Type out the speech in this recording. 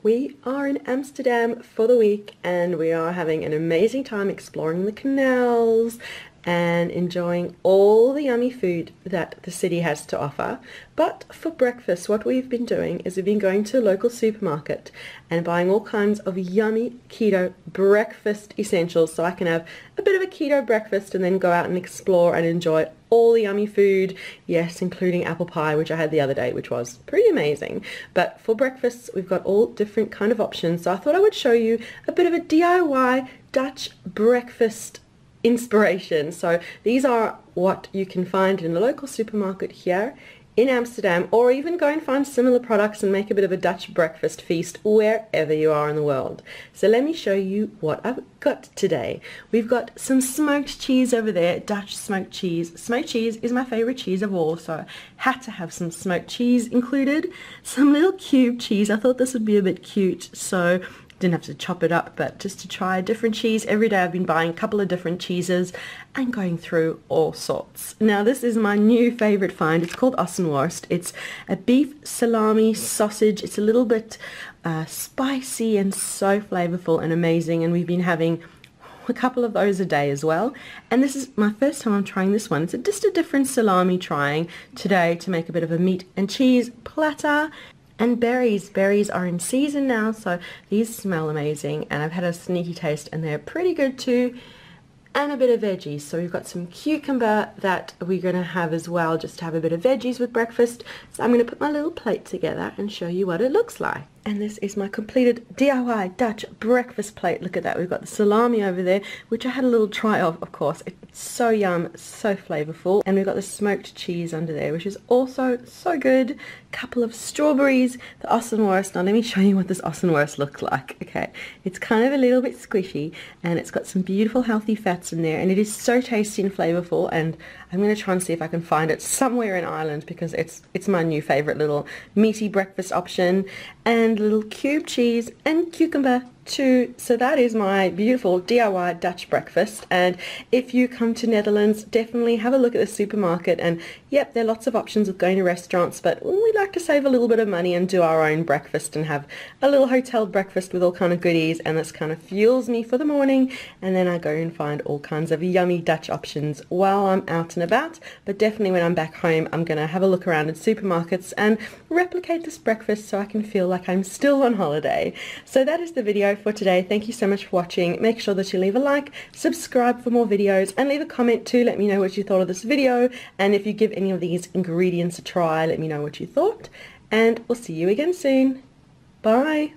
We are in Amsterdam for the week and we are having an amazing time exploring the canals and enjoying all the yummy food that the city has to offer. But for breakfast, what we've been doing is we've been going to a local supermarket and buying all kinds of yummy keto breakfast essentials so I can have a bit of a keto breakfast and then go out and explore and enjoy all the yummy food, yes, including apple pie, which I had the other day, which was pretty amazing. But for breakfast, we've got all different kind of options. So I thought I would show you a bit of a DIY Dutch breakfast inspiration. So these are what you can find in a local supermarket here in Amsterdam, or even go and find similar products and make a bit of a Dutch breakfast feast wherever you are in the world. So let me show you what I've got today. We've got some smoked cheese over there, Dutch smoked cheese. Smoked cheese is my favorite cheese of all, so I had to have some smoked cheese included. Some little cube cheese. I thought this would be a bit cute, so didn't have to chop it up, but just to try a different cheese. Every day I've been buying a couple of different cheeses and going through all sorts. Now this is my new favorite find. It's called Ossenworst. It's a beef salami sausage. It's a little bit spicy and so flavorful and amazing, and we've been having a couple of those a day as well. And this is my first time I'm trying this one. It's just a different salami trying today to make a bit of a meat and cheese platter. And berries are in season now, so these smell amazing, and I've had a sneaky taste and they're pretty good too. And a bit of veggies, so we've got some cucumber that we're going to have as well, just to have a bit of veggies with breakfast. So I'm going to put my little plate together and show you what it looks like. And this is my completed DIY Dutch breakfast plate. Look at that. We've got the salami over there, which I had a little try of course. It's so yum, so flavorful. And we've got the smoked cheese under there, which is also so good. A couple of strawberries, the Ossenworst. Now let me show you what this Ossenworst looks like. Okay, it's kind of a little bit squishy and it's got some beautiful healthy fats in there, and it is so tasty and flavorful. And I'm going to try and see if I can find it somewhere in Ireland, because it's my new favorite little meaty breakfast option. And little cube cheese and cucumber too. So that is my beautiful DIY Dutch breakfast. And if you come to Netherlands, definitely have a look at the supermarket. And yep, there are lots of options of going to restaurants, but we like to save a little bit of money and do our own breakfast and have a little hotel breakfast with all kind of goodies, and this kind of fuels me for the morning. And then I go and find all kinds of yummy Dutch options while I'm out and about. But definitely when I'm back home, I'm going to have a look around in supermarkets and replicate this breakfast so I can feel like I'm still on holiday. So that is the video for today. Thank you so much for watching. Make sure that you leave a like, subscribe for more videos, and leave a comment too. Let me know what you thought of this video, and if you give any of these ingredients a try, let me know what you thought, and we'll see you again soon. Bye.